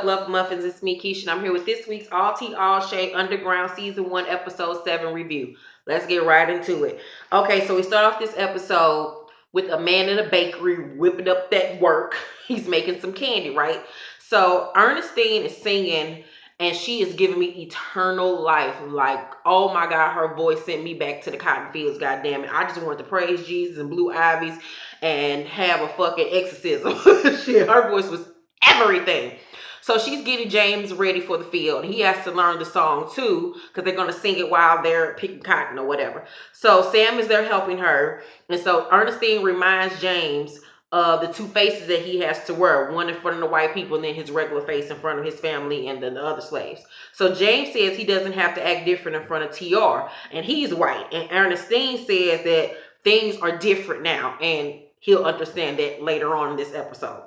Love Muffins? It's me, Keisha, and I'm here with this week's All Tea All Shade Underground Season 1, Episode 7 review. Let's get right into it. Okay, so we start off this episode with a man in a bakery whipping up that work. He's making some candy, right? So Ernestine is singing, and she is giving me eternal life. Like, oh my God, her voice sent me back to the cotton fields, God damn it. I just wanted to praise Jesus and Blue Ivies and have a fucking exorcism. Shit, her voice was everything. So she's getting James ready for the field. He has to learn the song too, because they're going to sing it while they're picking cotton or whatever. So Sam is there helping her. And so Ernestine reminds James of the two faces that he has to wear, one in front of the white people and then his regular face in front of his family and then the other slaves. So James says he doesn't have to act different in front of TR, and he's white. And Ernestine says that things are different now, and he'll understand that later on in this episode.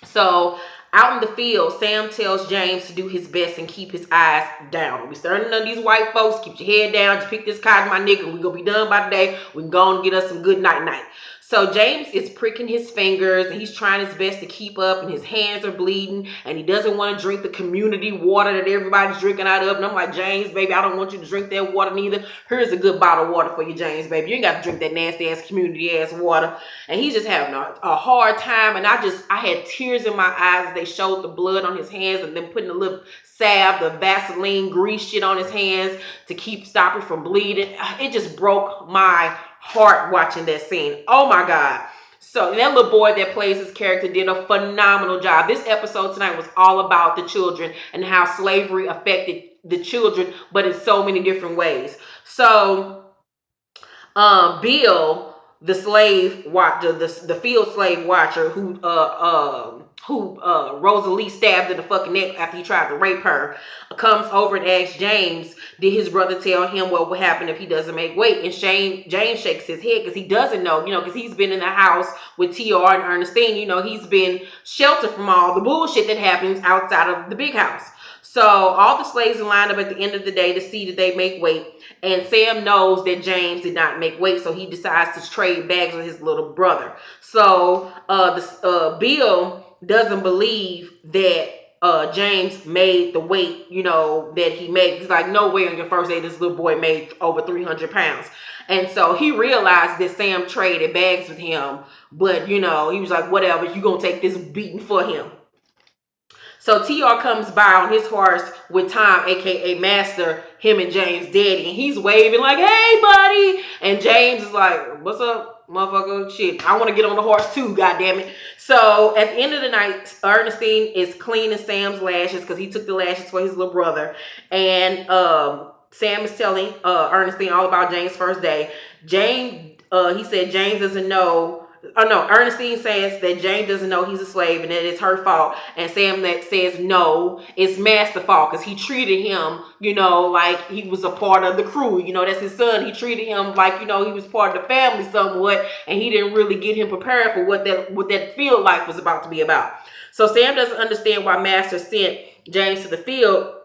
So out in the field, Sam tells James to do his best and keep his eyes down. We starting none of these white folks. Keep your head down. Just pick this cotton, my nigga. We gonna be done by the day. We can go on and get us some good night night. So James is pricking his fingers and he's trying his best to keep up, and his hands are bleeding, and he doesn't want to drink the community water that everybody's drinking out of. And I'm like, James, baby, I don't want you to drink that water neither. Here's a good bottle of water for you, James, baby. You ain't got to drink that nasty ass community ass water. And he's just having a hard time. And I had tears in my eyes as they showed the blood on his hands and then putting a little salve, the Vaseline grease shit on his hands to keep stopping from bleeding. It just broke my heart watching that scene. Oh my God. So that little boy that plays his character did a phenomenal job. This episode tonight was all about the children and how slavery affected the children, but in so many different ways. So Bill, the slave watcher, the field slave watcher who Rosalie stabbed in the fucking neck after he tried to rape her, comes over and asks James, did his brother tell him what would happen if he doesn't make weight? And James shakes his head because he doesn't know, because he's been in the house with TR and Ernestine. He's been sheltered from all the bullshit that happens outside of the big house. So all the slaves line up at the end of the day to see that they make weight. And Sam knows that James did not make weight, so he decides to trade bags with his little brother. So Bill doesn't believe that James made the weight, that he made. He's like, no way on your first day this little boy made over 300 pounds. And so he realized that Sam traded bags with him, but, he was like, whatever, you going to take this beating for him. So TR comes by on his horse with Tom, aka Master, him and James' daddy, and he's waving like, hey, buddy. And James is like, what's up, motherfucker? Shit, I want to get on the horse too, goddammit. So at the end of the night, Ernestine is cleaning Sam's lashes because he took the lashes for his little brother. And Sam is telling Ernestine all about James' first day. He said James doesn't know. Oh no, Ernestine says that James doesn't know he's a slave and that it's her fault. And Sam that says no, it's Master's fault because he treated him, like he was a part of the crew. That's his son. He treated him like, he was part of the family somewhat, and he didn't really get him prepared for what that field life was about to be about. So Sam doesn't understand why Master sent James to the field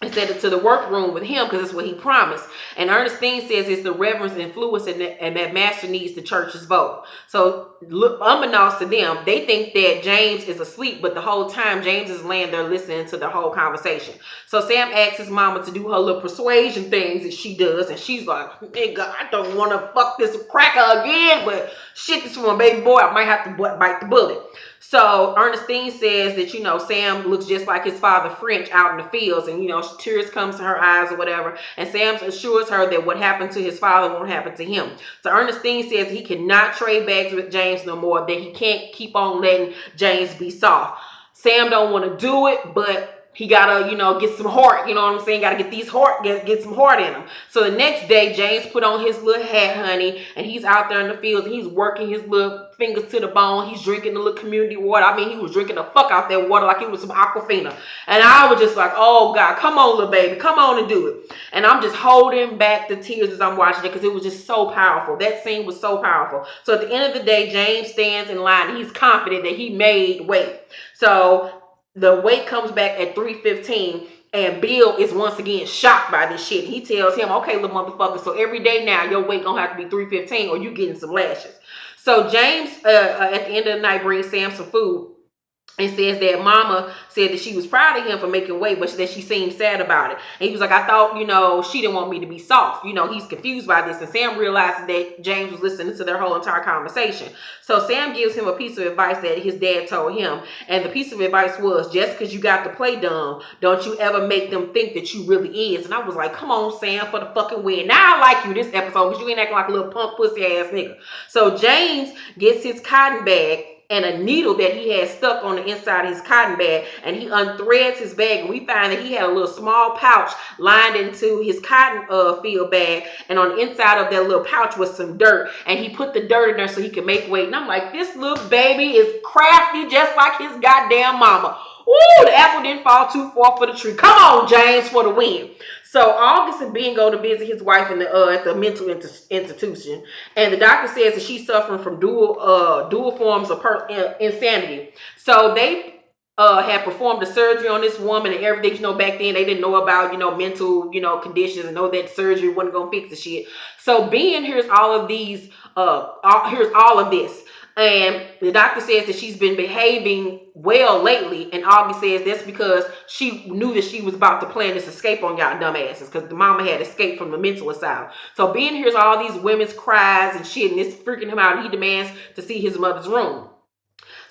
instead of to the workroom with him because it's what he promised. And Ernestine says it's the reverend's influence and that Master needs the church's vote. So unbeknownst to them, they think that James is asleep, but the whole time James is laying there listening to the whole conversation. So Sam asks his mama to do her little persuasion things that she does, and she's like, nigga, I don't want to fuck this cracker again, but shit, this one baby boy, I might have to bite the bullet. So Ernestine says that, Sam looks just like his father French out in the fields, and, tears comes to her eyes or whatever. And Sam assures her that what happened to his father won't happen to him. So Ernestine says he cannot trade bags with James no more, that he can't keep on letting James be soft. Sam don't want to do it, but he gotta, get some heart, you know what I'm saying? Gotta get get some heart in him. So the next day, James put on his little hat, honey, and he's out there in the fields and he's working his little fingers to the bone. He's drinking the little community water. I mean, he was drinking the fuck out that water like it was some Aquafina. And I was just like, oh God, come on, little baby, come on and do it. And I'm just holding back the tears as I'm watching it because it was just so powerful. That scene was so powerful. So at the end of the day, James stands in line. He's confident that he made weight. So the weight comes back at 315, and Bill is once again shocked by this shit. He tells him, okay, little motherfucker, so every day now your weight gonna have to be 315 or you getting some lashes. So James at the end of the night brings Sam some food, and says that mama said that she was proud of him for making weight, but that she seemed sad about it. And he was like, I thought, she didn't want me to be soft. He's confused by this. And Sam realizes that James was listening to their whole entire conversation. So Sam gives him a piece of advice that his dad told him. And the piece of advice was, just because you got to play dumb, don't you ever make them think that you really is. And I was like, come on, Sam, for the fucking win. Now I like you this episode, because you ain't acting like a little punk pussy ass nigga. So James gets his cotton bag and a needle that he had stuck on the inside of his cotton bag, and he unthreads his bag, and we find that he had a little small pouch lined into his cotton field bag, and on the inside of that little pouch was some dirt, and he put the dirt in there so he could make weight. And I'm like, this little baby is crafty just like his goddamn mama. Ooh, the apple didn't fall too far for the tree. Come on, James, for the win. So August and Ben go to visit his wife in the at the mental institution, and the doctor says that she's suffering from dual forms of insanity. So they had performed a surgery on this woman and everything. Back then they didn't know about mental conditions, and know that surgery wasn't gonna fix the shit. So Ben hears all of these, here's all of this. And the doctor says that she's been behaving well lately. And August says that's because she knew that she was about to plan this escape on y'all dumbasses, because the mama had escaped from the mental asylum. So Ben hears all these women's cries and shit, and it's freaking him out. And he demands to see his mother's room.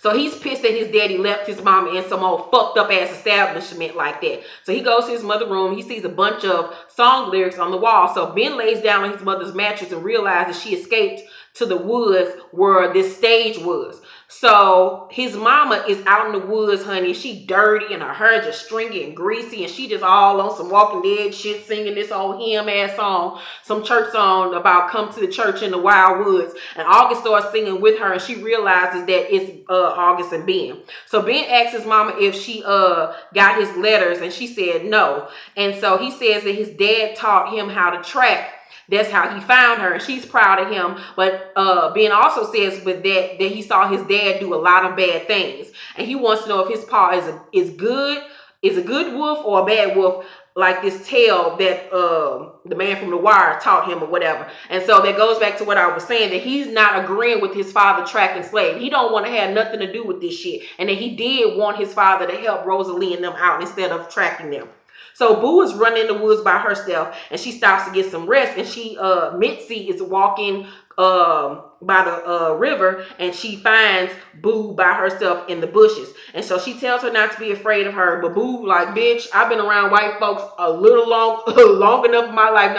So he's pissed that his daddy left his mama in some old fucked up ass establishment like that. So he goes to his mother's room. He sees a bunch of song lyrics on the wall. So Ben lays down on his mother's mattress and realizes she escaped to the woods where this stage was. So his mama is out in the woods, honey. She dirty and her hair just stringy and greasy, and she just all on some Walking Dead shit, singing this old hymn ass song, some church song about come to the church in the wild woods. And August starts singing with her, and she realizes that it's August and Ben. So Ben asks his mama if she got his letters, and she said no. And so he says that his dad taught him how to track. That's how he found her, and she's proud of him. But Ben also says with that he saw his dad do a lot of bad things, and he wants to know if his pa is a good wolf or a bad wolf, like this tale that the man from The Wire taught him or whatever. And so that goes back to what I was saying, that he's not agreeing with his father tracking slave. He don't want to have nothing to do with this shit, and that he did want his father to help Rosalie and them out instead of tracking them. So Boo is running in the woods by herself, and she stops to get some rest. And Mitzi is walking by the river, and she finds Boo by herself in the bushes. And so she tells her not to be afraid of her. But Boo like, bitch, I've been around white folks a little long enough in my life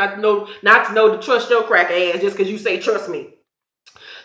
not to know to trust your crack ass just because you say trust me.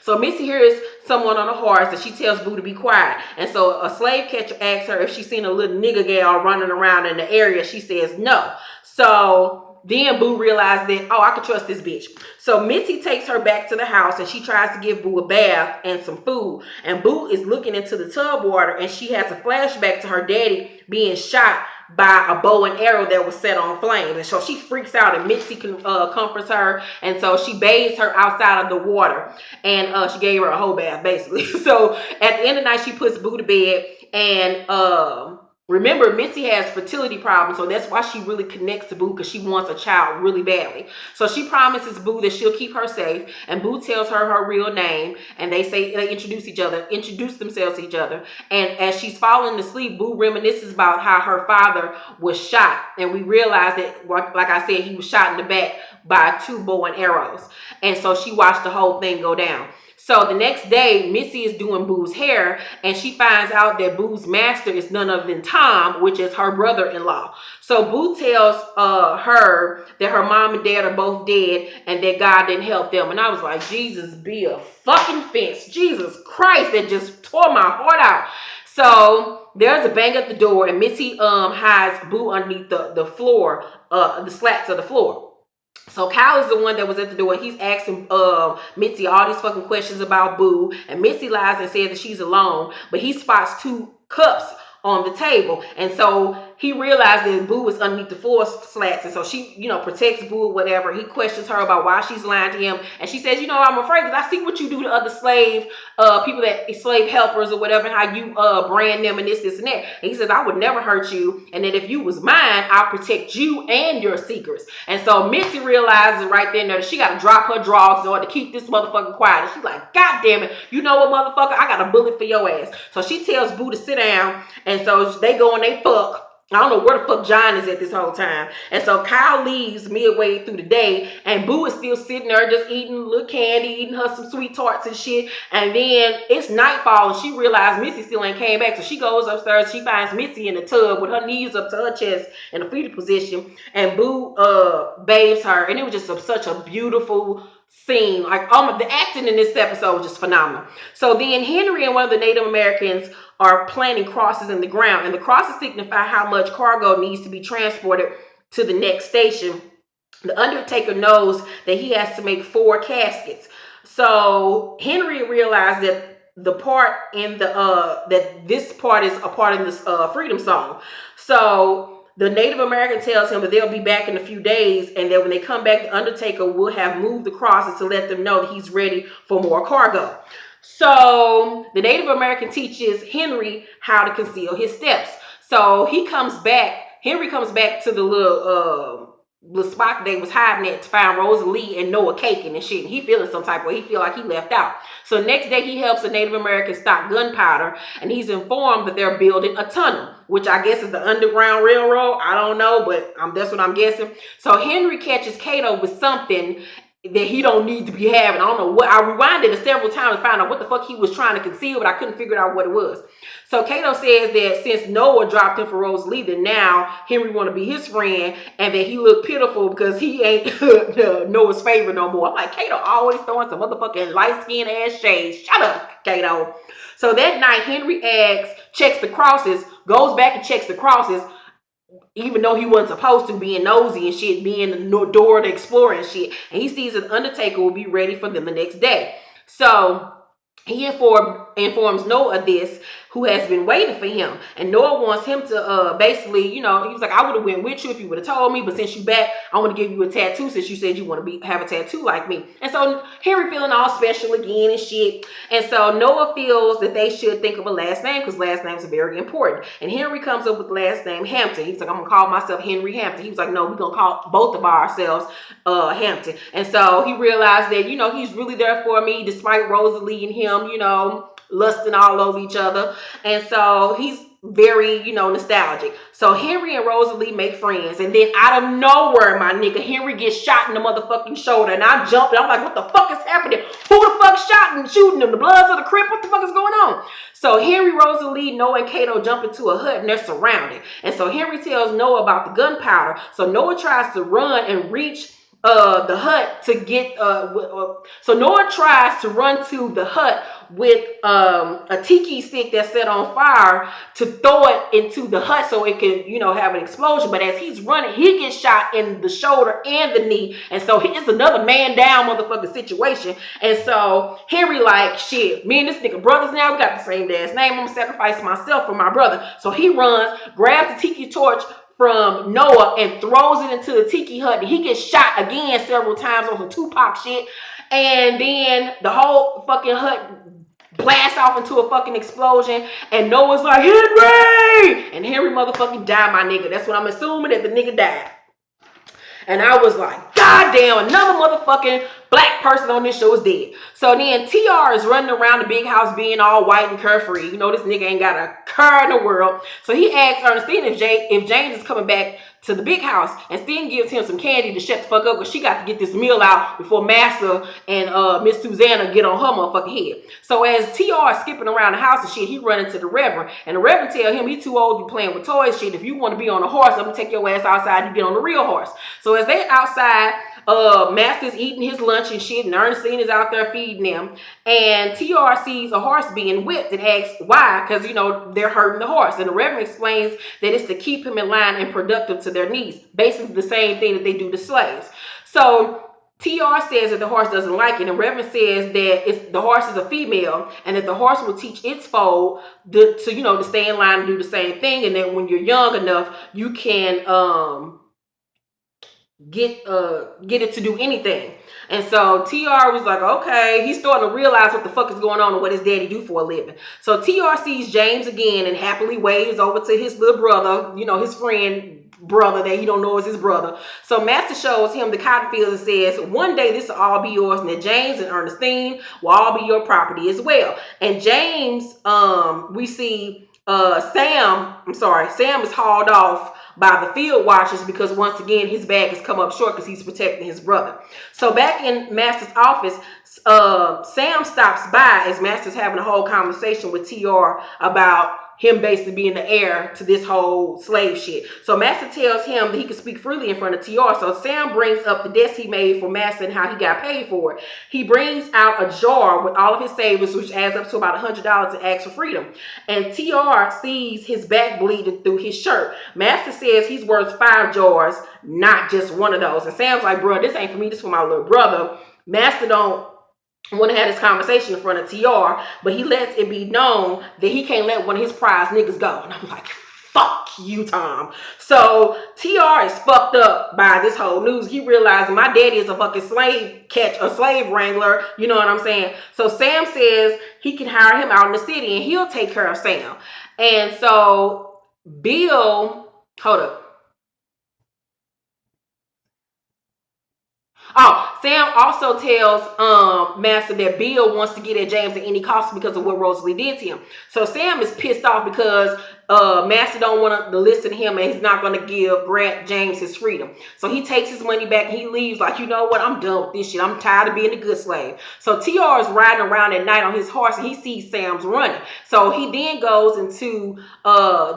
So Missy hears someone on a horse, and she tells Boo to be quiet. And so a slave catcher asks her if she's seen a little nigger gal running around in the area. She says no. So then Boo realizes that, oh, I can trust this bitch. So Missy takes her back to the house, and she tries to give Boo a bath and some food. And Boo is looking into the tub water, and she has a flashback to her daddy being shot by a bow and arrow that was set on flames. And so she freaks out, and Mitzi comforts her, and so she bathes her outside of the water, and she gave her a whole bath basically. So at the end of the night, she puts Boo to bed, and remember, Mitzi has fertility problems, so that's why she really connects to Boo, because she wants a child really badly. So she promises Boo that she'll keep her safe, and Boo tells her her real name, and they introduce themselves to each other. And as she's falling asleep, Boo reminisces about how her father was shot, and we realize that, like I said, he was shot in the back by 2 bow and arrows. And so she watched the whole thing go down. So the next day, Missy is doing Boo's hair, and she finds out that Boo's master is none other than Tom, which is her brother-in-law. So Boo tells her that her mom and dad are both dead, and that God didn't help them. And I was like, Jesus be a fucking fence. Jesus Christ, that just tore my heart out. So there's a bang at the door, and Missy hides Boo underneath the floor, the slats of the floor. So Kyle is the one that was at the door. He's asking Mitzi all these fucking questions about Boo, and Mitzi lies and says that she's alone, but he spots 2 cups on the table. And so he realized that Boo was underneath the floor slats. And so she, protects Boo or whatever. He questions her about why she's lying to him. And she says, I'm afraid because I see what you do to other people that slave helpers or whatever, how you brand them and this and that. And he says, I would never hurt you. And that if you was mine, I'll protect you and your secrets. And so Mitzi realizes right then that she got to drop her drawers in order to keep this motherfucker quiet. And she's like, God damn it. You know what, motherfucker? I got a bullet for your ass. So she tells Boo to sit down. And so they go and they fuck. I don't know where the fuck John is at this whole time. And so Kyle leaves midway through the day, and Boo is still sitting there just eating a little candy, eating her some sweet tarts and shit. And then it's nightfall, and she realized Missy still ain't came back. So she goes upstairs. She finds Missy in the tub with her knees up to her chest in a fetal position, and Boo bathes her. And it was just such a beautiful scene. Like, the acting in this episode was just phenomenal. So then Henry and one of the Native Americans are planting crosses in the ground, and the crosses signify how much cargo needs to be transported to the next station. The undertaker knows that he has to make 4 caskets. So Henry realized that the part in that this part is a part in this freedom song. So the Native American tells him that they'll be back in a few days, and that when they come back, the undertaker will have moved the crosses to let them know that he's ready for more cargo. So the Native American teaches Henry how to conceal his steps. So Henry comes back to the little spot they was hiding at to find Rosalie and Noah caking and shit. And he feeling some type of way. He feel like he left out. So next day he helps a Native American stock gunpowder, and he's informed that they're building a tunnel, which I guess is the Underground Railroad. I don't know, but that's what I'm guessing. So Henry catches Cato with something that he don't need to be having. I don't know what. I rewinded it several times to find out what the fuck he was trying to conceal, but I couldn't figure out what it was. So Cato says that since Noah dropped him for Rosalie, then now Henry want to be his friend, and that he looked pitiful because he ain't Noah's favorite no more. I'm like, Cato always throwing some motherfucking light-skinned ass shades. Shut up, Cato. So that night, Henry checks the crosses, goes back and checks the crosses, even though he wasn't supposed to, being nosy and shit, being Dora the Explorer and shit. And he sees that Undertaker will be ready for them the next day. So he informs Noah of this, who has been waiting for him. And Noah wants him to basically, he was like, I would have went with you if you would have told me, but since you back, I want to give you a tattoo since you said you want to have a tattoo like me. And so Henry feeling all special again and shit. And so Noah feels that they should think of a last name because last names are very important. And Henry comes up with the last name Hampton. He's like, I'm going to call myself Henry Hampton. He was like, no, we're going to call both of ourselves Hampton. And so he realized that, he's really there for me despite Rosalie and him, lusting all over each other. And so he's very, nostalgic. So Henry and Rosalie make friends, and then out of nowhere, my nigga, Henry gets shot in the motherfucking shoulder, and I'm jumping. I'm like, what the fuck is happening? Who the fuck shot and shooting him? The Bloods of the Crip? What the fuck is going on? So Henry, Rosalie, Noah, and Cato jump into a hut, and they're surrounded. And so Henry tells Noah about the gunpowder. So Noah tries to run and reach the hut to get so Noah tries to run to the hut with a tiki stick that's set on fire to throw it into the hut so it can have an explosion. But as he's running, he gets shot in the shoulder and the knee, and so it's another man down motherfucking situation. And so Henry like, shit, me and this nigga brothers now, we got the same dad's name, I'm gonna sacrifice myself for my brother. So he runs, grabs the tiki torch from Noah and throws it into the tiki hut, and he gets shot again several times on some Tupac shit. And then the whole fucking hut blasts off into a fucking explosion, and Noah's like, Henry! And Henry motherfucking died, my nigga. That's what I'm assuming, that the nigga died. And I was like, God damn, another motherfucking black person on this show is dead. So then TR is running around the big house being all white and carefree. This nigga ain't got a car in the world. So he asks Ernestine if James is coming back to the big house. And Steen gives him some candy to shut the fuck up because she got to get this meal out before Master and Miss Susanna get on her motherfucking head. So as TR is skipping around the house and shit, he run into the Reverend. And the Reverend tell him he too old to be playing with toys shit. If you want to be on a horse, I'm going to take your ass outside and get on the real horse. So as they outside, Master's eating his lunch and shit, and Ernestine is out there feeding them. And TR sees a horse being whipped and asks why, because, they're hurting the horse. And the Reverend explains that it's to keep him in line and productive to their needs. Basically the same thing that they do to slaves. So TR says that the horse doesn't like it, and Reverend says that the horse is a female, and that the horse will teach its foal to stay in line and do the same thing, and that when you're young enough, you can get it to do anything. And so TR was like, okay, he's starting to realize what the fuck is going on and what his daddy do for a living. So TR sees James again and happily waves over to his little brother, his friend brother that he don't know is his brother. So Master shows him the cotton fields and says, one day this will all be yours, and that James and Ernestine will all be your property as well. And James, we see Sam is hauled off by the field watchers because once again his bag has come up short because he's protecting his brother. So back in Master's office, Sam stops by as Master's having a whole conversation with TR about him basically being the heir to this whole slave shit. So Master tells him that he can speak freely in front of TR. So Sam brings up the desk he made for Master and how he got paid for it. He brings out a jar with all of his savings, which adds up to about $100, and asks for freedom. And TR sees his back bleeding through his shirt. Master says he's worth 5 jars, not just one of those. And Sam's like, bro, this ain't for me, this is for my little brother. Master don't want to have this conversation in front of TR, but he lets it be known that he can't let one of his prize niggas go. And I'm like, fuck you, Tom. So TR is fucked up by this whole news. He realized my daddy is a fucking slave wrangler. You know what I'm saying? So Sam says he can hire him out in the city and he'll take care of Sam. And so Bill, hold up. Oh, Sam also tells Master that Bill wants to get at James at any cost because of what Rosalie did to him. So Sam is pissed off because Master don't want to listen to him and he's not going to grant James his freedom. So he takes his money back and he leaves like, you know what, I'm done with this shit. I'm tired of being a good slave. So TR is riding around at night on his horse and he sees Sam's running. So he then goes into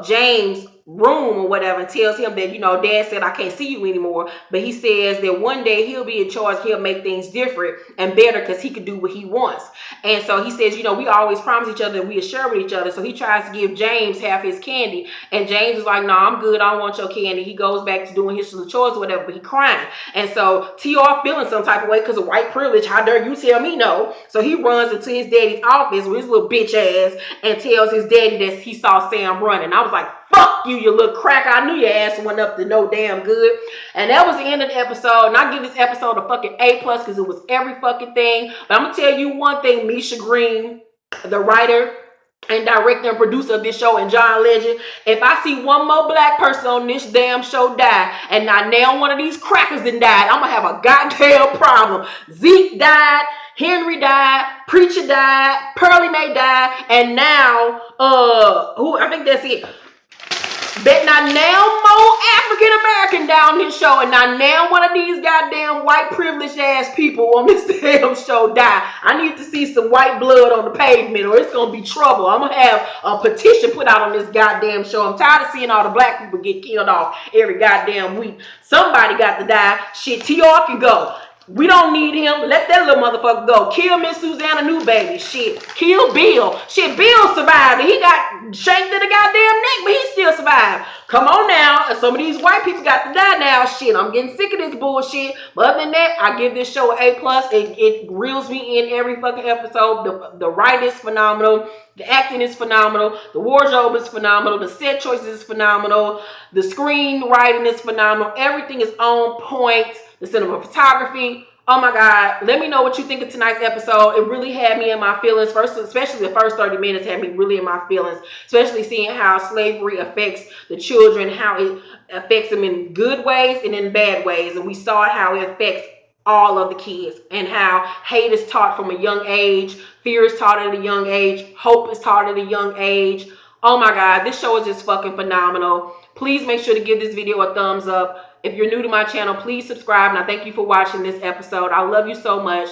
James' room or whatever and tells him that, Dad said I can't see you anymore, but he says that one day he'll be in charge, he'll make things different and better because he can do what he wants. And so he says, we always promise each other and we share with each other. So he tries to give James half his candy and James is like, no, I'm good, I don't want your candy. He goes back to doing his chores or whatever, but he crying. And so TR feeling some type of way because of white privilege, how dare you tell me no? So he runs into his daddy's office with his little bitch ass and tells his daddy that he saw Sam running. I was like, fuck you, you little cracker. I knew your ass went up to no damn good. And that was the end of the episode. And I give this episode a fucking A+ because it was every fucking thing. But I'm going to tell you one thing, Misha Green, the writer and director and producer of this show, and John Legend, if I see one more black person on this damn show die, and now one of these crackers done died, I'm going to have a goddamn problem. Zeke died. Henry died, Preacher died, Pearlie Mae died, and now, I think that's it. Bet not now more African American down this show, and not now one of these goddamn white privileged ass people on this damn show die. I need to see some white blood on the pavement, or it's gonna be trouble. I'm gonna have a petition put out on this goddamn show. I'm tired of seeing all the black people get killed off every goddamn week. Somebody got to die. Shit, TR can go. We don't need him. Let that little motherfucker go. Kill Miss Susanna New Baby. Shit. Kill Bill. Shit, Bill survived. He got shanked in the goddamn neck, but he still survived. Come on now. Some of these white people got to die now. Shit, I'm getting sick of this bullshit. But other than that, I give this show an A+. It reels me in every fucking episode. The writing is phenomenal. The acting is phenomenal. The wardrobe is phenomenal. The set choices is phenomenal. The screenwriting is phenomenal. Everything is on point. The cinematography. Oh my God. Let me know what you think of tonight's episode. It really had me in my feelings. Especially the first 30 minutes had me really in my feelings. Especially seeing how slavery affects the children, how it affects them in good ways and in bad ways. And we saw how it affects all of the kids and how hate is taught from a young age. Fear is taught at a young age. Hope is taught at a young age. Oh my God. This show is just fucking phenomenal. Please make sure to give this video a thumbs up. If you're new to my channel, please subscribe, and I thank you for watching this episode. I love you so much.